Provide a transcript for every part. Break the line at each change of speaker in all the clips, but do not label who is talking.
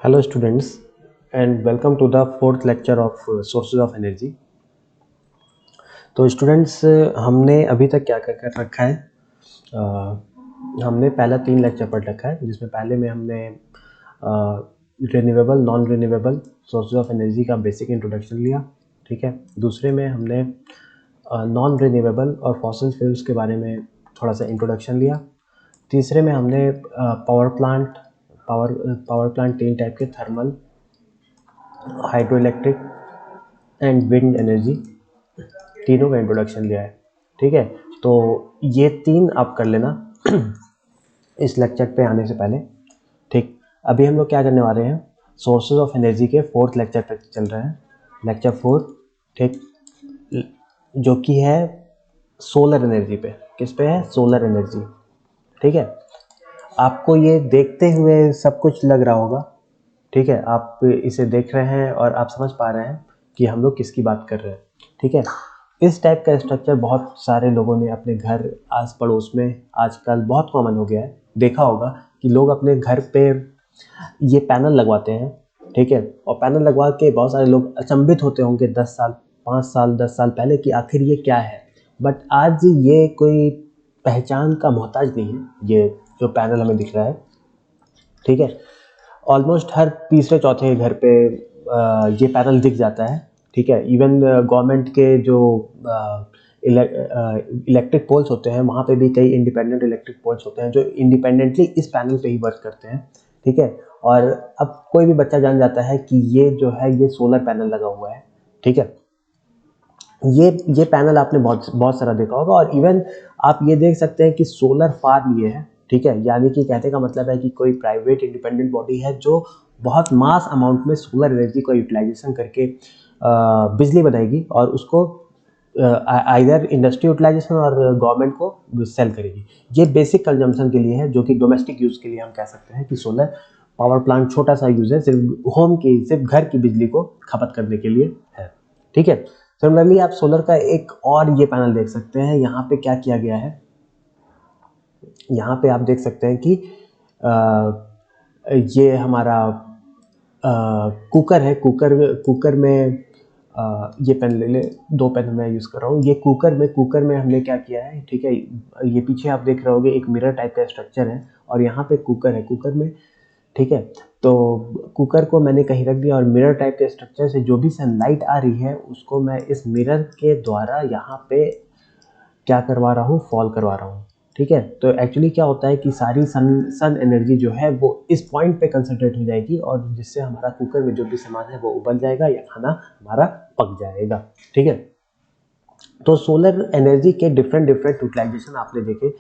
Hello students and welcome to the fourth lecture of sources of energy। तो students हमने अभी तक क्या कर रखा है। हमने पहला 3 लेक्चर पढ़ रखा है जिसमें पहले में हमने renewable non renewable sources of energy का बेसिक इंट्रोडक्शन लिया। ठीक है, दूसरे में हमने नॉन रिन्यूएबल और फॉसिल फ्यूल्स के बारे में थोड़ा सा इंट्रोडक्शन लिया। तीसरे में हमने पावर प्लांट 3 टाइप के, thermal, hydro electric and wind energy, तीनों का इंट्रोडक्शन लिया है। ठीक है, तो ये 3 आप कर लेना इस लेक्चर पे आने से पहले। ठीक, अभी हम लोग क्या करने वाले हैं, सोर्सेज ऑफ एनर्जी के 4th लेक्चर पे चल रहे हैं, लेक्चर 4। ठीक, जो कि है सोलर एनर्जी पे। किस पे है? Solar energy. ठीक है, आपको ये देखते हुए सब कुछ लग रहा होगा। ठीक है, आप इसे देख रहे हैं और आप समझ पा रहे हैं कि हम लोग किसकी बात कर रहे हैं। ठीक है, इस टाइप का स्ट्रक्चर बहुत सारे लोगों ने अपने घर आस पड़ोस में आजकल बहुत कॉमन हो गया है। देखा होगा कि लोग अपने घर पे ये पैनल लगवाते हैं। ठीक है, और पैनल लगवा के बहुत सारे लोग अचंभित होते होंगे 10 साल 5 साल 10 साल पहले कि आखिर ये क्या है। बट आज ये कोई पहचान का मोहताज नहीं है, ये जो पैनल हमें दिख रहा है। ठीक है, ऑलमोस्ट हर तीसरे चौथे घर पे ये पैनल दिख जाता है। ठीक है, इवन गवर्नमेंट के जो इलेक्ट्रिक पोल्स होते हैं वहाँ पे भी कई इंडिपेंडेंट इलेक्ट्रिक पोल्स होते हैं जो इंडिपेंडेंटली इस पैनल पे ही वर्क करते हैं। ठीक है, और अब कोई भी बच्चा जान जाता है कि ये जो है ये सोलर पैनल लगा हुआ है। ठीक है, ये पैनल आपने बहुत सारा देखा होगा, और इवन आप ये देख सकते हैं कि सोलर फार्म ये है। ठीक है, यानी कि कहने का मतलब है कि कोई प्राइवेट इंडिपेंडेंट बॉडी है जो बहुत मास अमाउंट में सोलर एनर्जी का यूटिलाइजेशन करके बिजली बनाएगी और उसको आइदर इंडस्ट्री यूटिलाइजेशन और गवर्नमेंट को सेल करेगी। ये बेसिक कंजम्पशन के लिए है, जो कि डोमेस्टिक यूज़ के लिए हम कह सकते हैं कि सोलर पावर प्लांट छोटा सा यूज़ है, सिर्फ घर की बिजली को खपत करने के लिए है। ठीक है, सिमिलरली आप सोलर का एक और ये पैनल देख सकते हैं। यहाँ पे क्या किया गया है, यहाँ पे आप देख सकते हैं कि ये हमारा कुकर है। कुकर में ये पेन ले ले, 2 पेन मैं यूज़ कर रहा हूँ। ये कुकर में हमने क्या किया है। ठीक है, ये पीछे आप देख रहे होंगे एक मिरर टाइप का स्ट्रक्चर है और यहाँ पे कुकर है। कुकर में, ठीक है, तो कुकर को मैंने कहीं रख दिया और मिरर टाइप के स्ट्रक्चर से जो भी सनलाइट आ रही है उसको मैं इस मिरर के द्वारा यहाँ पे क्या करवा रहा हूँ, फॉल करवा रहा हूँ। ठीक है, तो एक्चुअली क्या होता है कि सारी सन एनर्जी जो है वो इस पॉइंट पे कंसंट्रेट हो जाएगी और जिससे हमारा कुकर में जो भी सामान है वो उबल जाएगा या खाना हमारा पक जाएगा। ठीक है, तो सोलर एनर्जी के डिफरेंट यूटिलाइजेशन आपने देखे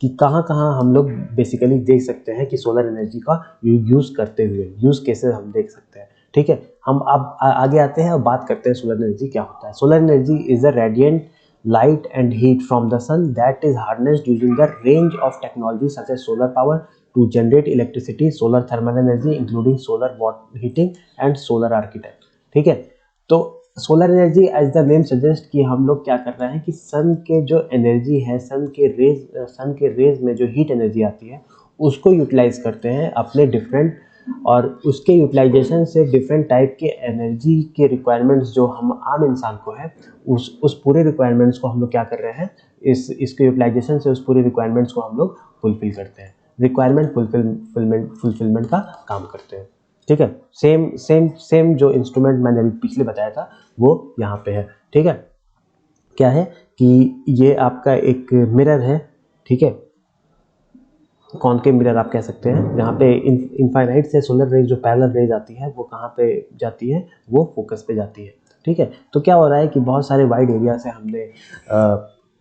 कि कहाँ कहाँ हम लोग बेसिकली देख सकते हैं कि सोलर एनर्जी का यूज़ करते हुए यूज़ केसेस हम देख सकते हैं। ठीक है, हम अब आगे आते हैं और बात करते हैं सोलर एनर्जी क्या होता है। Solar energy is a radiant light and heat from the sun that is harnessed using the range of technologies such as solar power to generate electricity, solar thermal energy including solar water heating and solar architect। ठीक है, तो solar energy as the name suggest कि हम लोग क्या कर रहे हैं कि सन के जो एनर्जी है, सन के रेज में जो हीट एनर्जी आती है उसको यूटिलाइज करते हैं अपने डिफरेंट, और उसके यूटिलाइजेशन से डिफरेंट टाइप के एनर्जी के रिक्वायरमेंट्स जो हम आम इंसान को है उस पूरे रिक्वायरमेंट्स को हम लोग क्या कर रहे हैं, इसके यूटिलाइजेशन से उस पूरे रिक्वायरमेंट्स को हम लोग फुलफिल करते हैं, रिक्वायरमेंट फुलफिलमेंट का काम करते हैं। ठीक है, सेम जो इंस्ट्रूमेंट मैंने अभी पिछले बताया था वो यहाँ पे है। ठीक है, क्या है कि ये आपका एक मिरर है। ठीक है, कॉनकेव मिरर आप कह सकते हैं, जहाँ पे इनफाइनाइट से सोलर रेज जो पैरेलल रेज आती है वो कहाँ पे जाती है, वो फोकस पे जाती है। ठीक है, तो क्या हो रहा है कि बहुत सारे वाइड एरिया से हमने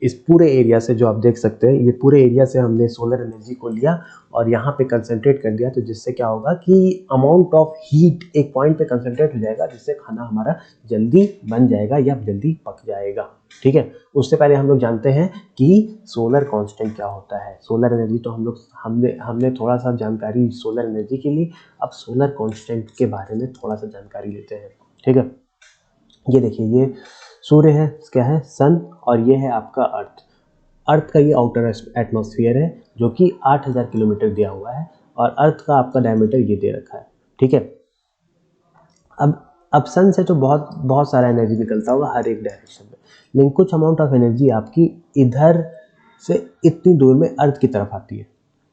इस पूरे एरिया से जो आप देख सकते हैं, ये पूरे एरिया से हमने सोलर एनर्जी को लिया और यहाँ पे कंसंट्रेट कर दिया, तो जिससे क्या होगा कि अमाउंट ऑफ हीट एक पॉइंट पे कंसंट्रेट हो जाएगा जिससे खाना हमारा जल्दी बन जाएगा या जल्दी पक जाएगा। ठीक है, उससे पहले हम लोग जानते हैं कि सोलर कांस्टेंट क्या होता है। सोलर एनर्जी तो हमने थोड़ा सा जानकारी सोलर एनर्जी के लिए, अब सोलर कांस्टेंट के बारे में थोड़ा सा जानकारी लेते हैं। ठीक है, ये देखिए, ये सूर्य है, क्या है, सन, और ये है आपका अर्थ का ये आउटर एटमॉस्फेयर है जो कि 8000 किलोमीटर दिया हुआ है और अर्थ का आपका डायमीटर ये दे रखा है। ठीक है, अब सन से तो बहुत बहुत सारा एनर्जी निकलता होगा हर एक डायरेक्शन में, लेकिन कुछ अमाउंट ऑफ एनर्जी आपकी इधर से इतनी दूर में अर्थ की तरफ आती है,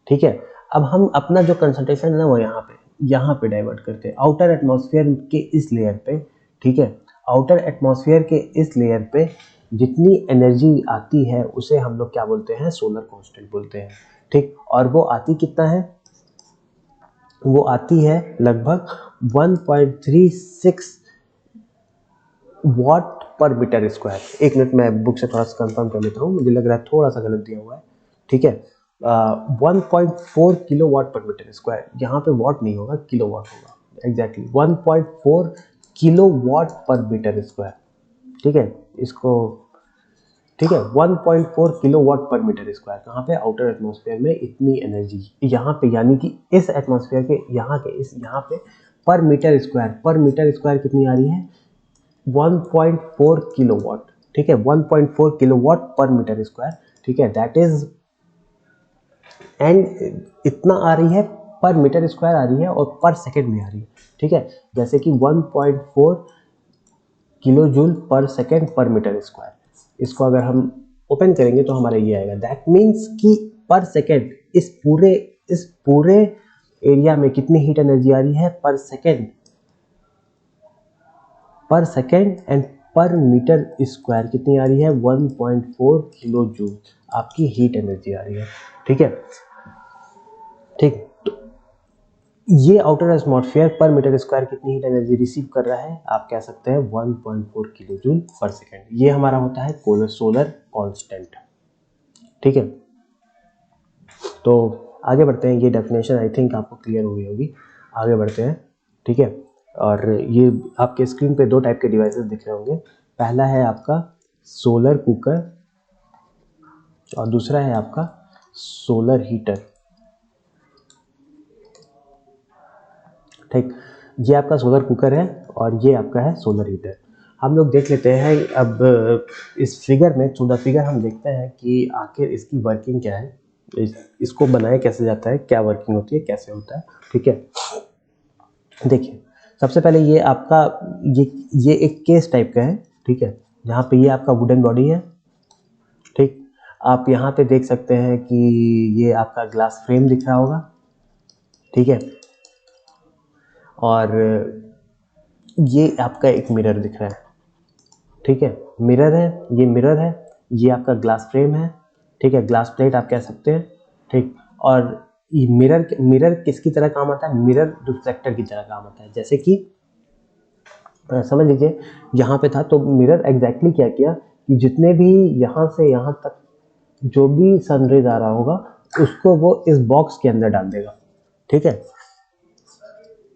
ठीक है। अब हम अपना जो कंसंट्रेशन है ना वो यहाँ पे डाइवर्ट करते हैं आउटर एटमॉस्फेयर के इस लेयर पे, ठीक है। आउटर एटमॉस्फेयर के इस लेयर पे जितनी एनर्जी आती है उसे हम लोग क्या बोलते हैं, सोलर कांस्टेंट बोलते हैं, ठीक। और वो आती कितना है, वो आती है लगभग 1.36 वॉट पर मीटर स्क्वायर। एक मिनट मैं बुक से थोड़ा सा कंफर्म कर लेता हूँ, मुझे लग रहा है थोड़ा सा गलत दिया हुआ है, ठीक है। 1.4 किलो वाट पर मीटर स्क्वायर, यहाँ पे वॉट नहीं होगा, किलो वाट होगा, एग्जैक्टली 1.4 किलो वाट पर मीटर स्क्वायर, ठीक है। इसको ठीक है 1.4 किलो वाट पर मीटर स्क्वायर कहाँ पे, आउटर एटमॉस्फेयर में इतनी एनर्जी यहाँ पे, यानी कि इस एटमॉस्फेयर के यहाँ पे पर मीटर स्क्वायर कितनी आ रही है, 1.4 किलोवाट, ठीक है। 1.4 किलोवाट पर मीटर स्क्वायर, ठीक है। दैट इज एंड इतना आ रही है पर मीटर स्क्वायर आ रही है और पर सेकेंड में आ रही है, ठीक है। जैसे कि 1.4 किलो जूल पर सेकेंड पर मीटर स्क्वायर, इसको अगर हम ओपन करेंगे तो हमारा ये आएगा। दैट मीन्स कि पर सेकेंड इस पूरे एरिया में कितनी हीट एनर्जी आ रही है पर सेकेंड एंड पर मीटर स्क्वायर कितनी आ रही है, 1.4 किलो जूल आपकी हीट एनर्जी आ रही है, ठीक है। ठीक, तो ये आउटर एटमॉस्फेयर पर मीटर स्क्वायर कितनी हीट एनर्जी रिसीव कर रहा है, आप कह सकते हैं 1.4 किलो जूल पर सेकेंड। ये हमारा होता है सोलर कांस्टेंट, ठीक है। तो आगे बढ़ते हैं, ये डेफिनेशन आई थिंक आपको क्लियर हुई होगी। आगे बढ़ते हैं, ठीक है। और ये आपके स्क्रीन पे दो टाइप के डिवाइसेस दिख रहे होंगे। पहला है आपका सोलर कुकर और दूसरा है आपका सोलर हीटर, ठीक। ये आपका सोलर कुकर है और ये आपका है सोलर हीटर। हम लोग देख लेते हैं अब इस फिगर में, थोड़ा फिगर हम देखते हैं कि आखिर इसकी वर्किंग क्या है, इसको बनाया कैसे जाता है, क्या वर्किंग होती है, कैसे होता है, ठीक है। देखिए सबसे पहले ये आपका ये एक केस टाइप का है, ठीक है, जहाँ पे ये आपका वुडन बॉडी है, ठीक। आप यहाँ पे देख सकते हैं कि ये आपका ग्लास फ्रेम दिख रहा होगा, ठीक है। और ये आपका एक मिरर दिख रहा है, ठीक है। मिरर है, ये मिरर है, ये आपका ग्लास फ्रेम है, ठीक है, ग्लास प्लेट आप कह सकते हैं, ठीक। और ये मिरर किसकी तरह काम आता है, मिरर रिफ्लेक्टर की तरह काम आता है। जैसे कि समझ लीजिए यहाँ पे था, तो मिरर एग्जैक्टली क्या किया कि जितने भी यहाँ से यहाँ तक जो भी सनरेज आ रहा होगा उसको वो इस बॉक्स के अंदर डाल देगा, ठीक है।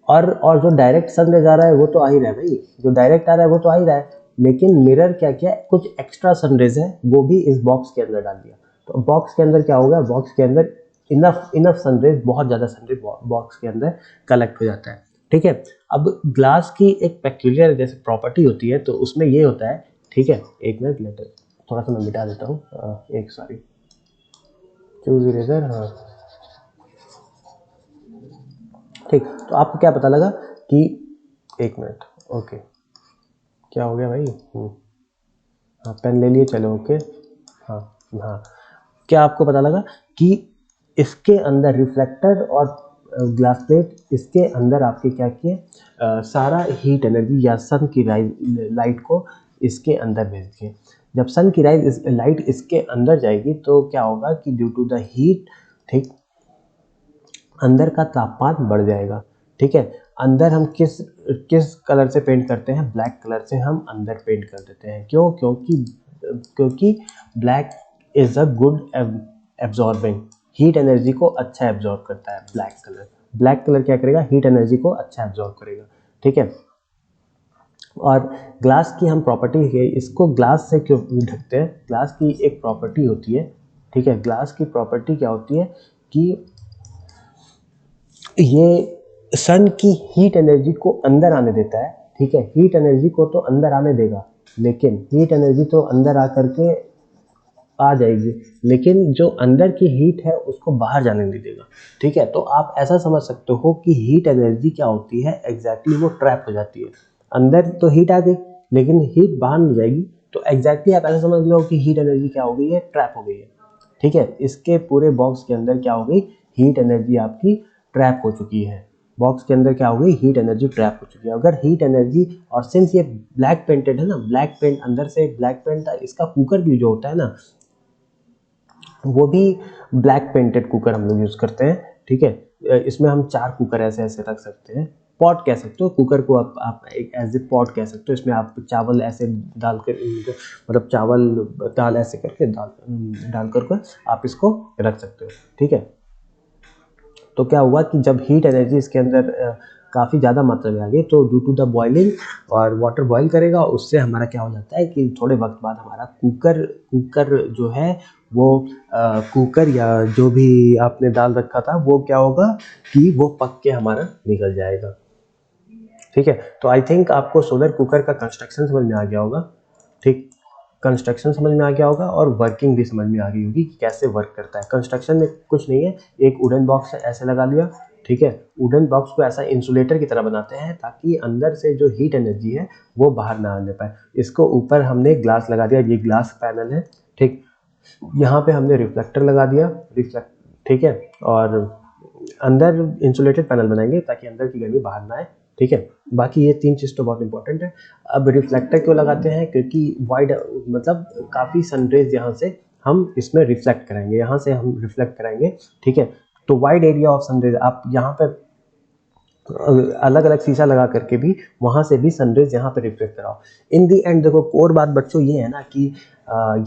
और जो डायरेक्ट सनरेज आ रहा है वो तो आ ही रहा है भाई, जो डायरेक्ट आ रहा है वो तो आ ही रहा है, लेकिन मिरर क्या किया, कुछ एक्स्ट्रा सनरेज है वो भी इस बॉक्स के अंदर डाल दिया। तो बॉक्स के अंदर क्या होगा, बॉक्स के अंदर इनफ सनरेज, बहुत ज़्यादा सनरेज बॉक्स के अंदर कलेक्ट हो जाता है, ठीक है। अब ग्लास की एक पेक्यूलियर जैसे प्रॉपर्टी होती है, तो उसमें ये होता है, ठीक है। एक मिनट लेटर थोड़ा सा मैं मिटा देता हूँ, एक सॉरी चूज इरेजर, हाँ ठीक। तो आपको क्या पता लगा कि एक मिनट, ओके क्या हो गया भाई, हाँ पेन ले लिए, चलो ओके, हाँ हाँ। क्या आपको पता लगा कि इसके अंदर रिफ्लेक्टर और ग्लास प्लेट, इसके अंदर आपके क्या किए, सारा हीट एनर्जी या सन की लाइट को इसके अंदर भेज दिए। जब सन की लाइट इसके अंदर जाएगी तो क्या होगा कि ड्यू टू द हीट, ठीक, अंदर का तापमान बढ़ जाएगा, ठीक है। अंदर हम किस कलर से पेंट करते हैं, ब्लैक कलर से हम अंदर पेंट कर देते हैं। क्यों, क्योंकि black is a good absorbing, heat energy को अच्छा एब्जॉर्ब करता है ब्लैक कलर क्या करेगा, हीट एनर्जी को अच्छा एब्जॉर्ब करेगा, ठीक है। और ग्लास की हम प्रॉपर्टी है, इसको ग्लास से क्यों ढकते हैं, ग्लास की एक प्रॉपर्टी होती है, ठीक है। ग्लास की प्रॉपर्टी क्या होती है कि ये सन की हीट एनर्जी को अंदर आने देता है, ठीक है। हीट एनर्जी को तो अंदर आने देगा, लेकिन हीट एनर्जी तो अंदर आकर के आ जाएगी, लेकिन जो अंदर की हीट है उसको बाहर जाने नहीं देगा। ठीक है, तो आप ऐसा समझ सकते हो कि हीट एनर्जी क्या होती है एग्जैक्टली, वो ट्रैप हो जाती है। अंदर तो हीट आ गई लेकिन हीट बाहर नहीं जाएगी, तो एग्जैक्टली आप ऐसा समझ लो कि हीट एनर्जी क्या हो गई है, ट्रैप हो गई है। ठीक है, इसके पूरे बॉक्स के अंदर क्या हो गई, हीट एनर्जी आपकी ट्रैप हो चुकी है। बॉक्स के अंदर क्या हो गई, हीट एनर्जी ट्रैप हो चुकी है। अगर हीट एनर्जी, और सिंस ये ब्लैक पेंटेड है ना, ब्लैक पेंट अंदर से ब्लैक पेंट था, इसका कुकर भी जो होता है ना वो भी ब्लैक पेंटेड कुकर हम लोग यूज करते हैं। ठीक है, इसमें हम 4 कुकर ऐसे ऐसे रख सकते हैं, पॉट कह सकते हो कुकर को, आप एक एज ए पॉट कह सकते हो। इसमें आप चावल ऐसे डाल कर, मतलब चावल दाल ऐसे करके डाल कर आप इसको रख सकते हो। ठीक है, तो क्या हुआ कि जब हीट एनर्जी इसके अंदर काफ़ी ज़्यादा मात्रा में आ गई, तो ड्यू टू द बॉइलिंग, और वाटर बॉईल करेगा, उससे हमारा क्या हो जाता है कि थोड़े वक्त बाद हमारा कुकर कुकर जो है वो कुकर या जो भी आपने दाल रखा था वो क्या होगा कि वो पक के हमारा निकल जाएगा। ठीक है, तो आई थिंक आपको सोलर कुकर का कंस्ट्रक्शन समझ में आ गया होगा। ठीक, कंस्ट्रक्शन समझ में आ गया होगा और वर्किंग भी समझ में आ गई होगी कि कैसे वर्क करता है। कंस्ट्रक्शन में कुछ नहीं है, एक वुडन बॉक्स ऐसे लगा लिया। ठीक है, वुडन बॉक्स को ऐसा इंसुलेटर की तरह बनाते हैं ताकि अंदर से जो हीट एनर्जी है वो बाहर ना आने पाए। इसको ऊपर हमने ग्लास लगा दिया, ये ग्लास पैनल है। ठीक, यहाँ पे हमने रिफ्लेक्टर लगा दिया, ठीक है, और अंदर इंसुलेटेड पैनल बनाएंगे ताकि अंदर की गर्मी बाहर ना आए। ठीक है, बाकी ये 3 चीज़ तो बहुत इंपॉर्टेंट है। अब रिफ्लेक्टर क्यों लगाते हैं, क्योंकि वाइड, मतलब काफ़ी सनरेज यहाँ से हम इसमें रिफ्लेक्ट कराएंगे, यहाँ से हम रिफ्लेक्ट कराएंगे। ठीक है, तो वाइड एरिया ऑफ सनरेज, आप यहाँ पर अलग अलग शीशा लगा करके भी वहां से भी सनरेज यहाँ पे रिफ्लेक्ट कराओ। इन दी एंड देखो, और बात बच्चों ये है ना कि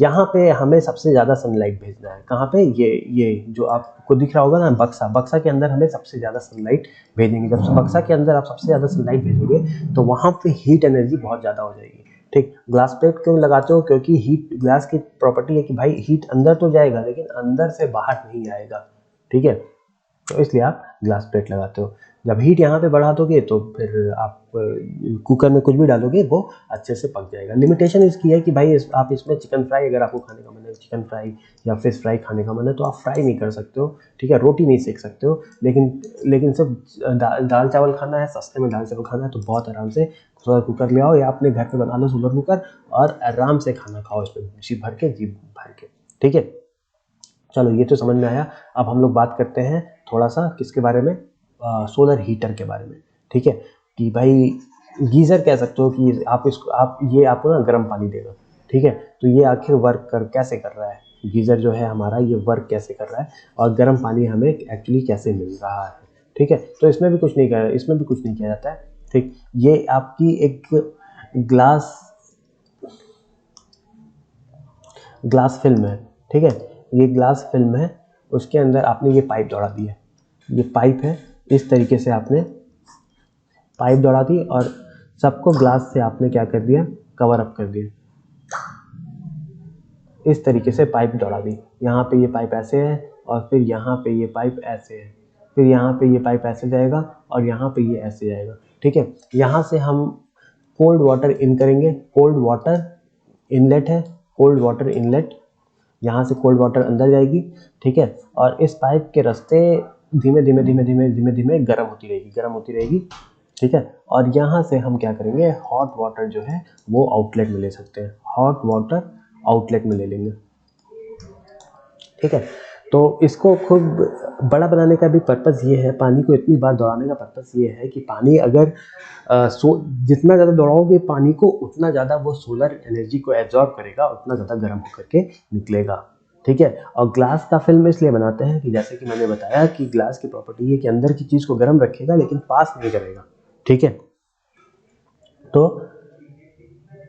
यहाँ पे हमें सबसे ज़्यादा सनलाइट भेजना है। कहाँ पे, ये जो आपको दिख रहा होगा ना, बक्सा, बक्सा के अंदर हमें सबसे ज़्यादा सनलाइट भेजेंगे। जब बक्सा के अंदर आप सबसे ज़्यादा सनलाइट भेजोगे तो वहाँ पे हीट एनर्जी बहुत ज़्यादा हो जाएगी। ठीक, ग्लास प्लेट क्यों लगाते हो, क्योंकि हीट, ग्लास की प्रॉपर्टी है कि भाई हीट अंदर तो जाएगा लेकिन अंदर से बाहर नहीं आएगा। ठीक है, तो इसलिए आप ग्लास प्लेट लगाते हो। जब हीट यहाँ पे बढ़ा दोगे तो फिर आप कुकर में कुछ भी डालोगे वो अच्छे से पक जाएगा। लिमिटेशन इसकी है कि भाई आप इसमें चिकन फ्राई, अगर आपको खाने का मन है, चिकन फ्राई या फिश फ्राई खाने का मन है, तो आप फ्राई नहीं कर सकते हो। ठीक है, रोटी नहीं सेक सकते हो, लेकिन सिर्फ दाल चावल खाना है, सस्ते में दाल चावल खाना है, तो बहुत आराम से सोलर कुकर ले आओ या अपने घर पे बना लो सोलर कुकर, और आराम से खाना खाओ इसमें जी भर के, जी भर के। ठीक है, चलो ये तो समझ में आया। अब हम लोग बात करते हैं थोड़ा सा किसके बारे में, सोलर हीटर के बारे में। ठीक है, कि भाई गीज़र कह सकते हो कि आप इसको, आप ये आपको ना गर्म पानी देगा। ठीक है, तो ये आखिर वर्क कैसे कर रहा है, गीज़र जो है हमारा ये वर्क कैसे कर रहा है, और गर्म पानी हमें एक्चुअली कैसे मिल रहा है। ठीक है, तो इसमें भी कुछ नहीं कर, इसमें भी कुछ नहीं किया जाता है। ठीक, ये आपकी एक ग्लास ग्लास फिल्म है। ठीक है, ये ग्लास फिल्म है, उसके अंदर आपने ये पाइप दौड़ा दी है, ये पाइप है, इस तरीके से आपने पाइप दौड़ा दी और सबको ग्लास से आपने क्या कर दिया, कवर अप कर दिया। इस तरीके से पाइप दौड़ा दी, यहाँ पे ये पाइप ऐसे है और फिर यहाँ पे ये पाइप ऐसे है, फिर यहाँ पे ये पाइप ऐसे जाएगा और यहाँ पे ये ऐसे जाएगा। ठीक है, यहाँ से हम कोल्ड वाटर इन करेंगे, कोल्ड वाटर इनलेट है, कोल्ड वाटर इनलेट, यहाँ से कोल्ड वाटर अंदर जाएगी। ठीक है, और इस पाइप के रास्ते धीमे धीमे धीमे धीमे धीमे धीमे गर्म होती रहेगी, गर्म होती रहेगी। ठीक है, और यहाँ से हम क्या करेंगे, हॉट वाटर जो है वो आउटलेट में ले सकते हैं, हॉट वाटर आउटलेट में ले लेंगे। ठीक है, तो इसको खूब बड़ा बनाने का भी पर्पस ये है, पानी को इतनी बार दौड़ाने का पर्पस ये है कि पानी अगर जितना ज़्यादा दौड़ाओगे पानी को, उतना ज़्यादा वो सोलर एनर्जी को एब्जॉर्ब करेगा, उतना ज़्यादा गर्म होकर के निकलेगा। ठीक है, और ग्लास का फिल्म इसलिए बनाते हैं कि जैसे कि मैंने बताया कि ग्लास की प्रॉपर्टी है कि अंदर की चीज़ को गर्म रखेगा लेकिन पास नहीं करेगा। ठीक है, तो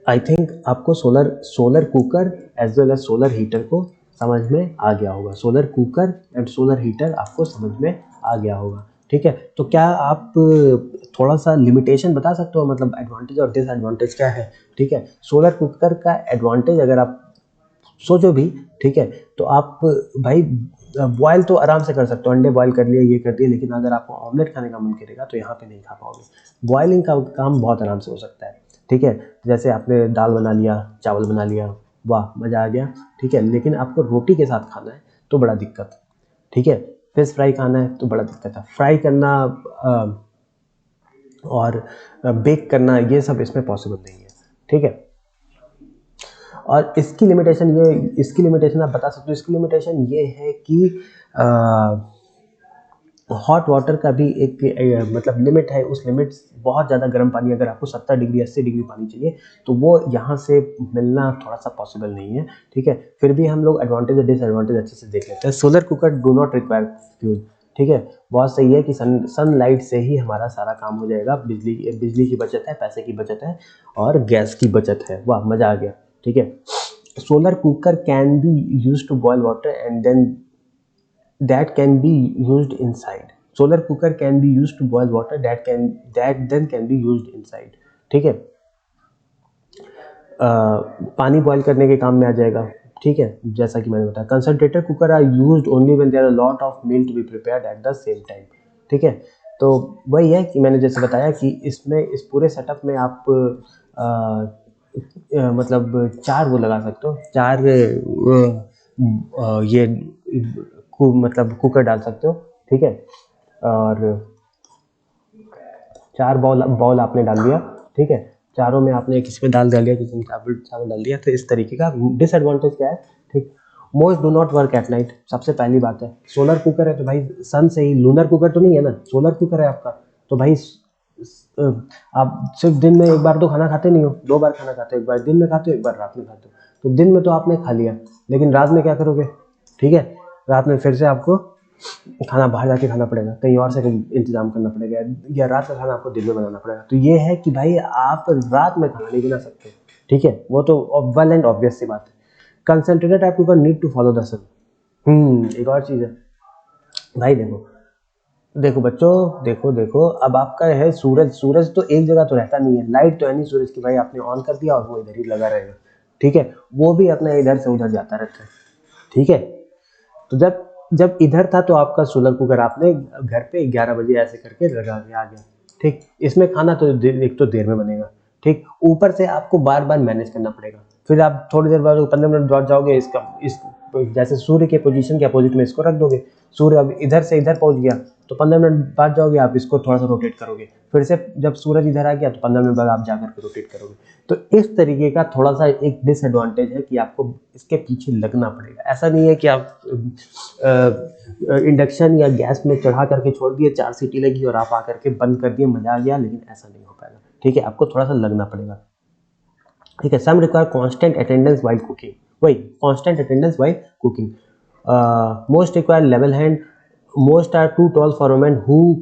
आई थिंक आपको solar cooker as well as solar heater को समझ में आ गया होगा, solar cooker and solar heater आपको समझ में आ गया होगा। ठीक है, तो क्या आप थोड़ा सा लिमिटेशन बता सकते हो, मतलब एडवांटेज और डिसएडवांटेज क्या है। ठीक है, सोलर कुकर का एडवांटेज अगर आप सोचो भी, ठीक है, तो आप भाई बॉयल तो आराम से कर सकते हो, अंडे बॉयल कर लिए, ये कर दिए, लेकिन अगर आपको ऑमलेट खाने का मन करेगा तो यहाँ पे नहीं खा पाओगे। बॉयलिंग का काम बहुत आराम से हो सकता है। ठीक है, जैसे आपने दाल बना लिया, चावल बना लिया, वाह मज़ा आ गया, ठीक है। लेकिन आपको रोटी के साथ खाना है तो बड़ा दिक्कत है, ठीक है। फिश फ्राई खाना है तो बड़ा दिक्कत है, फ्राई करना और बेक करना ये सब इसमें पॉसिबल नहीं है, ठीक है। और इसकी लिमिटेशन आप बता सकते हो, इसकी लिमिटेशन ये है कि हॉट वाटर का भी एक मतलब लिमिट है। उस लिमिट बहुत ज़्यादा गर्म पानी, अगर आपको 70 डिग्री 80 डिग्री पानी चाहिए तो वो यहाँ से मिलना थोड़ा सा पॉसिबल नहीं है, ठीक है। फिर भी हम लोग एडवांटेज और डिसएडवांटेज अच्छे से देख लेते हैं। Solar cooker do not require fuel, ठीक है। बहुत सही है कि सनलाइट से ही हमारा सारा काम हो जाएगा। बिजली की बचत है, पैसे की बचत है और गैस की बचत है। वाह मज़ा आ गया, ठीक है। Solar cooker can be use to boil water and then that can be used inside. Solar cooker can be used to boil water that then can be used inside, ठीक है। पानी बॉयल करने के काम में आ जाएगा, ठीक है। जैसा कि मैंने बताया, concentrator cooker are used only when there are lot of meal to be prepared at the same time, ठीक है। तो वही है कि मैंने जैसे बताया कि इसमें इस पूरे सेटअप में आप मतलब 4 वो लगा सकते हो, 4 ये मतलब कुकर डाल सकते हो, ठीक है। और 4 बॉल आपने डाल दिया, ठीक है। चारों में आपने किसी में दाल डाल दिया, किसी में चावल डाल दिया। तो इस तरीके का डिसएडवांटेज क्या है, ठीक। Most do not work at night, सबसे पहली बात है। सोलर कुकर है तो भाई सन से ही, लूनर कुकर तो नहीं है ना, सोलर कुकर है आपका, तो भाई आप सिर्फ दिन में एक बार तो खाना खाते नहीं हो, 2 बार खाना खाते हो, एक बार दिन में खाते हो, एक बार रात में खाते हो। तो दिन में तो आपने खा लिया, लेकिन रात में क्या करोगे, ठीक है। रात में फिर से आपको खाना बाहर जाके खाना पड़ेगा, कहीं और से इंतजाम करना पड़ेगा, या रात का खाना आपको दिन में बनाना पड़ेगा। तो ये है कि भाई आप रात में खाना नहीं बना सकते, ठीक है। वो तो वेल एंड ऑब्वियस सी बात है। Concentrated type cooker need to follow the sun. एक और चीज़ है भाई, देखो देखो बच्चों, देखो देखो, अब आपका है सूरज तो एक जगह तो रहता नहीं है, लाइट तो है नहीं सूरज की भाई, आपने ऑन कर दिया और वो इधर ही लगा रहेगा, ठीक है। वो भी अपना इधर से उधर जाता रहता है, ठीक है। तो जब जब इधर था तो आपका सोलर कुकर आपने घर पे 11 बजे ऐसे करके लगा के आ गया, ठीक। इसमें खाना तो एक तो देर में बनेगा, ठीक। ऊपर से आपको बार बार मैनेज करना पड़ेगा। फिर आप थोड़ी देर बाद 15 मिनट बाद जाओगे, इस जैसे सूर्य के पोजीशन के अपोजिट में इसको रख दोगे। सूर्य अब इधर से इधर पहुंच गया तो 15 मिनट बाद जाओगे, आप इसको थोड़ा सा रोटेट करोगे। फिर से जब सूरज इधर आ गया तो 15 मिनट बाद आप जाकर के रोटेट करोगे। तो इस तरीके का थोड़ा सा एक डिसएडवांटेज है कि आपको इसके पीछे लगना पड़ेगा। ऐसा नहीं है कि आप इंडक्शन या गैस में चढ़ा करके छोड़ दिए, 4 सीटी लगी और आप आकर के बंद कर दिए, मजा आ गया, लेकिन ऐसा नहीं हो पाएगा, ठीक है। आपको थोड़ा सा लगना पड़ेगा, ठीक है। Some require constant attendance while cooking, वही constant attendance while cooking. Most require level hand, most are too tall for women who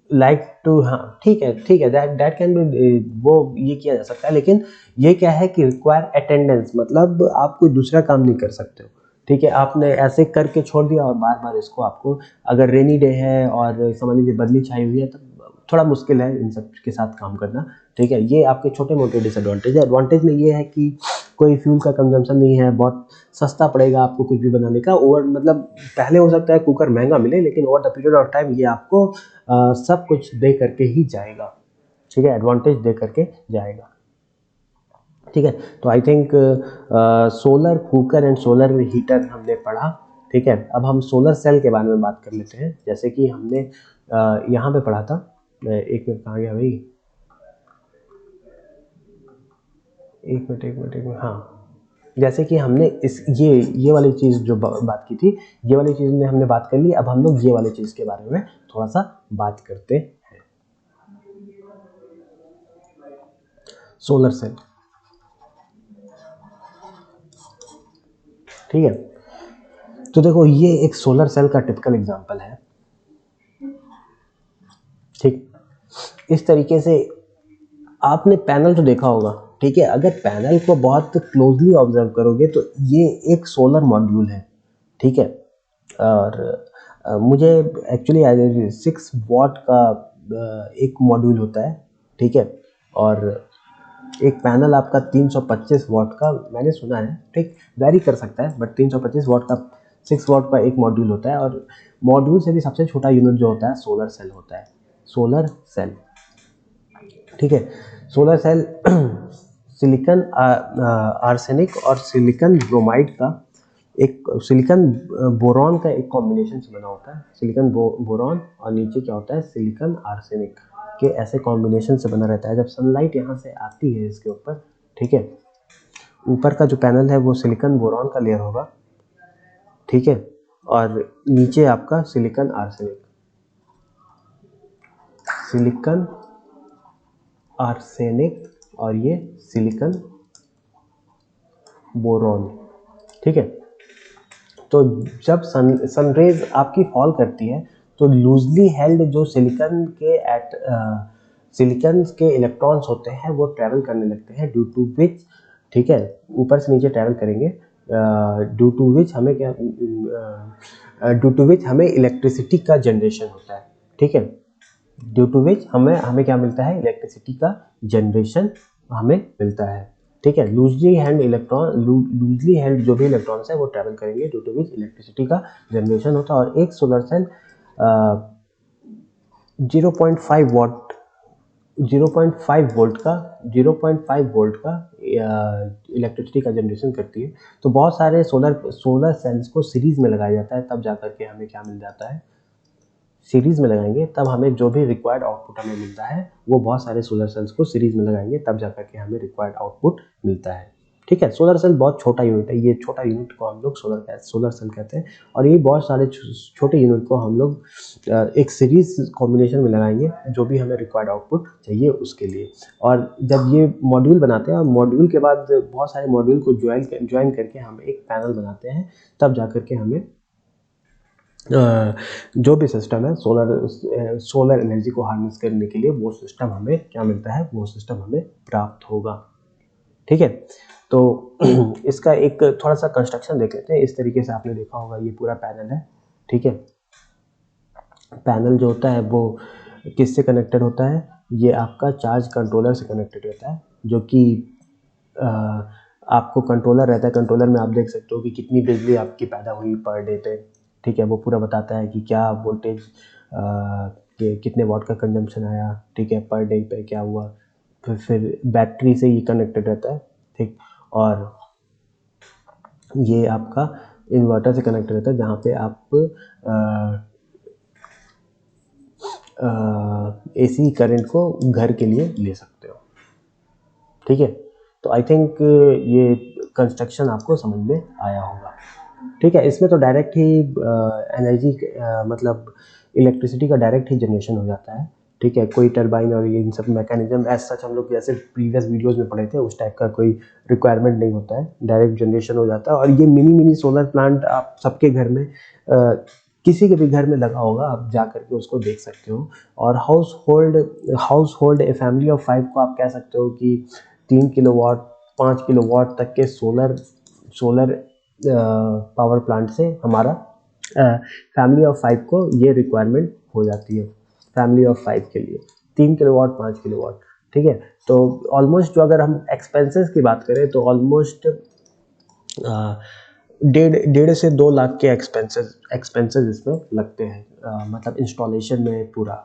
like to, हाँ ठीक है, ठीक है, दैट कैन बी, वो ये किया जा सकता है। लेकिन ये क्या है कि रिक्वायर अटेंडेंस, मतलब आप कोई दूसरा काम नहीं कर सकते हो, ठीक है। आपने ऐसे करके छोड़ दिया और बार बार इसको आपको, अगर रेनी डे है और समझ लीजिए बदली छाई हुई है, तो थोड़ा मुश्किल है इन सब के साथ काम करना, ठीक है। ये आपके छोटे मोटे डिसएडवांटेज है। एडवांटेज में ये है कि कोई फ्यूल का कंजम्पशन नहीं है, बहुत सस्ता पड़ेगा आपको कुछ भी बनाने का। ओवर मतलब पहले हो सकता है कुकर महंगा मिले, लेकिन over the period of time ये आपको सब कुछ दे करके ही जाएगा, ठीक है। एडवांटेज दे करके जाएगा, ठीक है। तो I think solar cooker and solar heater हमने पढ़ा, ठीक है। अब हम सोलर सेल के बारे में बात कर लेते हैं। जैसे कि हमने यहाँ पे पढ़ा था, एक मिनट कहाँ गया भाई, एक मिनट, हाँ। जैसे कि हमने इस ये वाली चीज़ जो बात की थी, ये वाली चीज़ में हमने बात कर ली। अब हम लोग ये वाली चीज़ के बारे में थोड़ा सा बात करते हैं, सोलर सेल, ठीक है। तो देखो ये एक सोलर सेल का टिपिकल एग्जांपल है, ठीक। इस तरीके से आपने पैनल तो देखा होगा, ठीक है। अगर पैनल को बहुत क्लोजली ऑब्जर्व करोगे तो ये एक सोलर मॉड्यूल है, ठीक है। और मुझे एक्चुअली 6 वॉट का एक मॉड्यूल होता है, ठीक है। और एक पैनल आपका 325 वॉट का मैंने सुना है, ठीक। वैरी कर सकता है, बट 325 वॉट का 6 वॉट का एक मॉड्यूल होता है। और मॉड्यूल से भी सबसे छोटा यूनिट जो होता है सोलर सेल होता है, सोलर सेल, ठीक है। सोलर सेल सिलिकॉन आर्सेनिक और सिलिकॉन ब्रोमाइड का एक सिलिकॉन बोरॉन का एक कॉम्बिनेशन से बना होता है। सिलिकॉन बोरॉन और नीचे क्या होता है, सिलिकॉन आर्सेनिक के ऐसे कॉम्बिनेशन से बना रहता है। जब सनलाइट यहाँ से आती है इसके ऊपर, ठीक है, ऊपर का जो पैनल है वो सिलिकॉन बोरॉन का लेयर होगा, ठीक है, और नीचे आपका सिलिकॉन आर्सेनिक, सिलिकॉन आर्सेनिक और ये सिलिकॉन बोरॉन, ठीक है। तो जब सन रेज आपकी फॉल करती है तो लूजली हेल्ड जो सिलिकॉन के इलेक्ट्रॉन्स होते हैं वो ट्रैवल करने लगते हैं, ड्यू टू विच, ठीक है, ऊपर से नीचे ट्रैवल करेंगे, ड्यू टू विच हमें इलेक्ट्रिसिटी का जनरेशन होता है, ठीक है, ड्यू टू विच हमें क्या मिलता है, इलेक्ट्रिसिटी का जनरेशन हमें मिलता है, ठीक है। लूजली हेल्ड जो भी इलेक्ट्रॉन्स है वो ट्रैवल करेंगे, ड्यू टू विच इलेक्ट्रिसिटी का जनरेशन होता है। और एक सोलर सेल 0.5 वोल्ट का इलेक्ट्रिसिटी का जनरेशन करती है। तो बहुत सारे सोलर सेल्स को सीरीज में लगाया जाता है, तब जाकर के हमें क्या मिल जाता है, सीरीज में लगाएंगे तब हमें जो भी रिक्वायर्ड आउटपुट हमें मिलता है, वो बहुत सारे सोलर सेल्स को सीरीज में लगाएंगे तब जाकर के हमें रिक्वायर्ड आउटपुट मिलता है, ठीक है। सोलर सेल बहुत छोटा यूनिट है, ये छोटा यूनिट को हम लोग सोलर सेल कहते हैं, और ये बहुत सारे छोटे यूनिट को हम लोग एक सीरीज कॉम्बिनेशन में लगाएंगे जो भी हमें रिक्वायर्ड आउटपुट चाहिए उसके लिए। और जब ये मॉड्यूल बनाते हैं और मॉड्यूल के बाद बहुत सारे मॉड्यूल को ज्वाइन करके हम एक पैनल बनाते हैं, तब जाकर के हमें जो भी सिस्टम है सोलर एनर्जी को हार्नेस करने के लिए वो सिस्टम हमें क्या मिलता है, वो सिस्टम हमें प्राप्त होगा, ठीक है। तो इसका एक थोड़ा सा कंस्ट्रक्शन देख लेते हैं। इस तरीके से आपने देखा होगा, ये पूरा पैनल है, ठीक है। पैनल जो होता है वो किससे कनेक्टेड होता है, ये आपका चार्ज कंट्रोलर से कनेक्टेड रहता है, जो कि आपको कंट्रोलर रहता है। कंट्रोलर में आप देख सकते हो कि कितनी बिजली आपकी पैदा हुई पर डे पे, ठीक है। वो पूरा बताता है कि क्या वोल्टेज कितने वाट का कंजम्पशन आया, ठीक है, पर डे पे क्या हुआ। फिर बैटरी से ये कनेक्टेड रहता है, ठीक। और ये आपका इन्वर्टर से कनेक्टेड रहता है, जहाँ पे आप AC करंट को घर के लिए ले सकते हो, ठीक है। तो आई थिंक ये कंस्ट्रक्शन आपको समझ में आया होगा, ठीक है। इसमें तो डायरेक्ट ही एनर्जी मतलब इलेक्ट्रिसिटी का डायरेक्ट ही जनरेशन हो जाता है, ठीक है। कोई टरबाइन और ये इन सब मैकेनिज्म एज सच हम लोग जैसे प्रीवियस वीडियोस में पढ़े थे उस टाइप का कोई रिक्वायरमेंट नहीं होता है, डायरेक्ट जनरेशन हो जाता है। और ये मिनी सोलर प्लांट आप सबके घर में किसी के भी घर में लगा होगा, आप जा करके उसको देख सकते हो। और house hold a family of 5 को आप कह सकते हो कि 3 किलोवाट 5 किलोवाट तक के सोलर पावर प्लांट से हमारा फैमिली ऑफ 5 को ये रिक्वायरमेंट हो जाती है। फैमिली ऑफ 5 के लिए 3 किलोवाट 5 किलोवाट, ठीक है। तो ऑलमोस्ट जो अगर हम एक्सपेंसेस की बात करें तो ऑलमोस्ट 1.5 से 2 लाख के एक्सपेंसेस इसमें लगते हैं, मतलब इंस्टॉलेशन में पूरा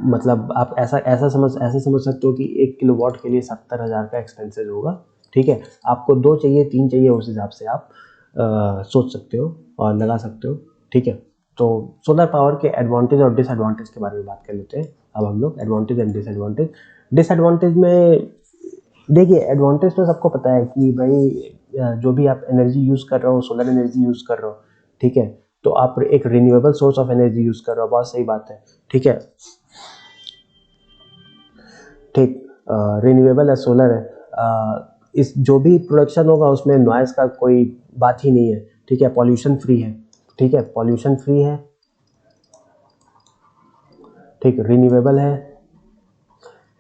मतलब आप ऐसा समझ सकते हो कि 1 किलोवाट के लिए 70,000 का एक्सपेंसेस होगा, ठीक है। आपको 2 चाहिए 3 चाहिए, उस हिसाब से आप सोच सकते हो और लगा सकते हो, ठीक है। तो सोलर पावर के एडवांटेज और डिसएडवांटेज के बारे में बात कर लेते हैं अब हम लोग। एडवांटेज एंड डिसएडवांटेज में देखिए, एडवांटेज तो सबको पता है कि भाई जो भी आप एनर्जी यूज़ कर रहे हो, सोलर एनर्जी यूज़ कर रहे हो, ठीक है, तो आप एक renewable source of energy use कर रहे हो, बहुत सही बात है, ठीक है, ठीक। रिन्यूएबल है, सोलर है, इस जो भी प्रोडक्शन होगा उसमें नॉइज़ का कोई बात ही नहीं है, ठीक है। पॉल्यूशन फ्री है, ठीक है, पॉल्यूशन फ्री है, ठीक, रिन्यूएबल है,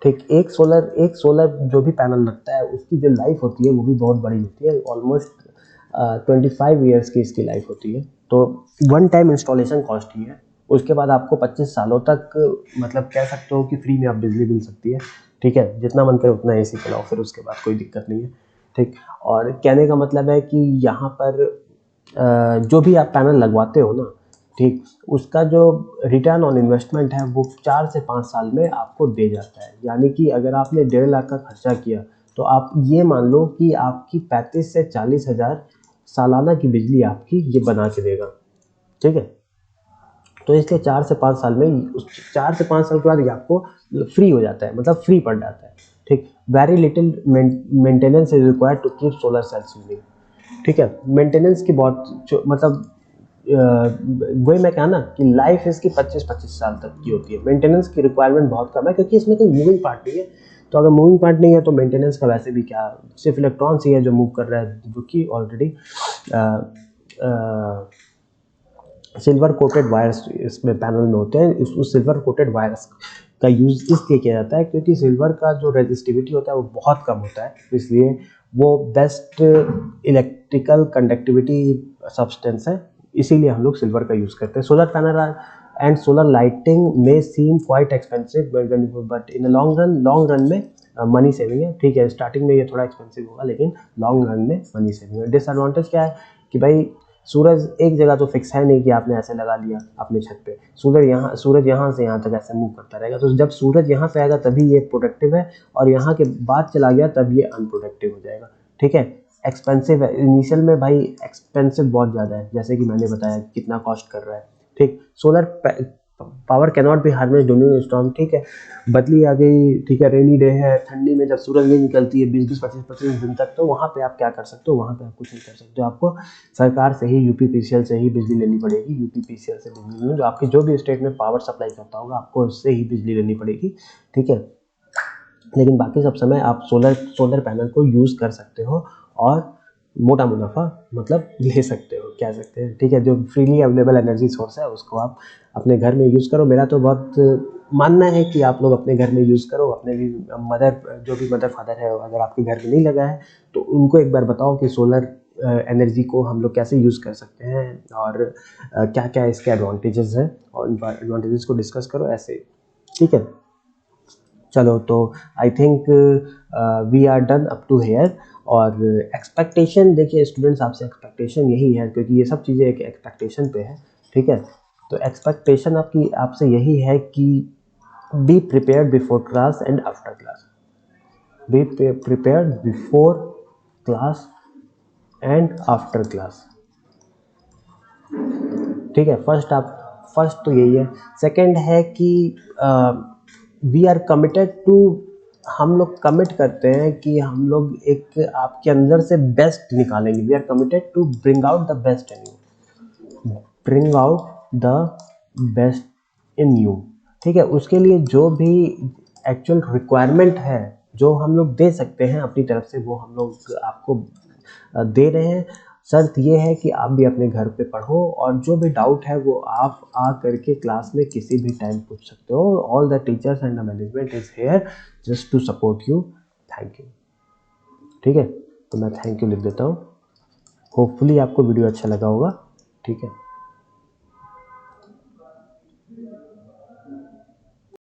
ठीक। एक सोलर जो भी पैनल लगता है उसकी जो लाइफ होती है वो भी बहुत बड़ी होती है, ऑलमोस्ट 25 ईयर्स की इसकी लाइफ होती है। तो 1 टाइम इंस्टॉलेशन कॉस्ट ही है, उसके बाद आपको 25 सालों तक मतलब कह सकते हो कि फ्री में आप बिजली मिल सकती है, ठीक है। जितना मन करे उतना AC चलाओ, फिर उसके बाद कोई दिक्कत नहीं है, ठीक। और कहने का मतलब है कि यहाँ पर जो भी आप पैनल लगवाते हो ना, ठीक, उसका जो रिटर्न ऑन इन्वेस्टमेंट है वो 4 से 5 साल में आपको दे जाता है। यानी कि अगर आपने 1.5 लाख का खर्चा किया तो आप ये मान लो कि आपकी 35 से 40 हज़ार सालाना की बिजली आपकी ये बना के देगा। ठीक है, तो इसलिए 4 से 5 साल में, 4 से 5 साल के बाद ये आपको फ्री हो जाता है, मतलब फ्री पड़ जाता है। ठीक, very little maintenance is required to keep solar cells using. ठीक है, मेंटेनेंस की बहुत मतलब वही मैं कहा ना कि लाइफ इसकी 25-25 साल तक की होती है। मेंटेनेंस की रिक्वायरमेंट बहुत कम है क्योंकि इसमें कोई मूविंग पार्ट नहीं है। तो अगर मूविंग पार्ट नहीं है तो मेंटेनेंस का वैसे भी क्या, सिर्फ इलेक्ट्रॉन्स ही है जो मूव कर रहा है, जो कि ऑलरेडी सिल्वर कोटेड वायर्स इसमें पैनल में होते हैं। उस सिल्वर कोटेड वायर्स का यूज़ इसलिए किया जाता है क्योंकि सिल्वर का जो रेजिस्टिविटी होता है वो बहुत कम होता है, इसलिए वो बेस्ट इलेक्ट्रिकल कंडक्टिविटी सब्सटेंस है, इसीलिए हम लोग सिल्वर का यूज़ करते हैं। Solar panel and solar lighting में seem quite expensive but in long run में मनी सेविंग है। ठीक है, स्टार्टिंग में ये थोड़ा एक्सपेंसिव होगा लेकिन लॉन्ग रन में मनी सेविंग है। डिसएडवांटेज क्या है कि भाई सूरज एक जगह तो फिक्स है नहीं कि आपने ऐसे लगा लिया अपने छत पे, सूरज यहाँ से यहाँ तक ऐसे मूव करता रहेगा। तो जब सूरज यहाँ पे आएगा तभी ये प्रोडक्टिव है, और यहाँ के बाद चला गया तब ये अनप्रोडक्टिव हो जाएगा। ठीक है, एक्सपेंसिव है इनिशियल में भाई, एक्सपेंसिव बहुत ज़्यादा है, जैसे कि मैंने बताया कितना कॉस्ट कर रहा है। ठीक, solar power cannot be harnessed during storm. ठीक है, बदली आ गई, ठीक है, रेनी डे है, ठंडी में जब सूरज नहीं निकलती है 20-20, 25-25 दिन तक, तो वहाँ पे आप क्या कर सकते हो, वहाँ पे आप कुछ नहीं कर सकते हो। आपको सरकार से ही, यूपीपीसीएल से ही बिजली लेनी पड़ेगी। यूपीपीसीएल से बिजली लेनी, जो आपकी जो भी स्टेट में पावर सप्लाई करता होगा आपको उससे ही बिजली लेनी पड़ेगी। ठीक है, लेकिन बाकी सब समय आप सोलर पैनल को यूज़ कर सकते हो और मोटा मुनाफा मतलब ले सकते हो, कह सकते हैं। ठीक है, जो फ्रीली अवेलेबल एनर्जी सोर्स है उसको आप अपने घर में यूज़ करो। मेरा तो बहुत मानना है कि आप लोग अपने घर में यूज़ करो। अपने भी जो भी मदर फादर है, अगर आपके घर में नहीं लगा है तो उनको एक बार बताओ कि सोलर एनर्जी को हम लोग कैसे यूज़ कर सकते हैं और क्या क्या इसके एडवांटेजेस हैं, और एडवांटेजेस को डिस्कस करो ऐसे। ठीक है, चलो, तो I think we are done up to here. और एक्सपेक्टेशन, देखिए स्टूडेंट्स, आपसे एक्सपेक्टेशन यही है क्योंकि ये सब चीज़ें एक एक्सपेक्टेशन पे है। ठीक है, तो एक्सपेक्टेशन आपसे यही है कि be prepared before class and after class. Be prepared before class and after class. ठीक है, फर्स्ट तो यही है। सेकंड है कि वी आर कमिटेड टू, हम लोग कमिट करते हैं कि हम लोग एक आपके अंदर से बेस्ट निकालेंगे। We are committed to bring out the best in you, bring out the best in you. ठीक है, उसके लिए जो भी एक्चुअल रिक्वायरमेंट है जो हम लोग दे सकते हैं अपनी तरफ से, वो हम लोग आपको दे रहे हैं। शर्त ये है कि आप भी अपने घर पे पढ़ो, और जो भी डाउट है वो आप आ करके क्लास में किसी भी टाइम पूछ सकते हो। All the teachers and the management is here just to support you. Thank you. ठीक है, तो मैं थैंक यू लिख देता हूँ। होपफुली आपको वीडियो अच्छा लगा होगा। ठीक है।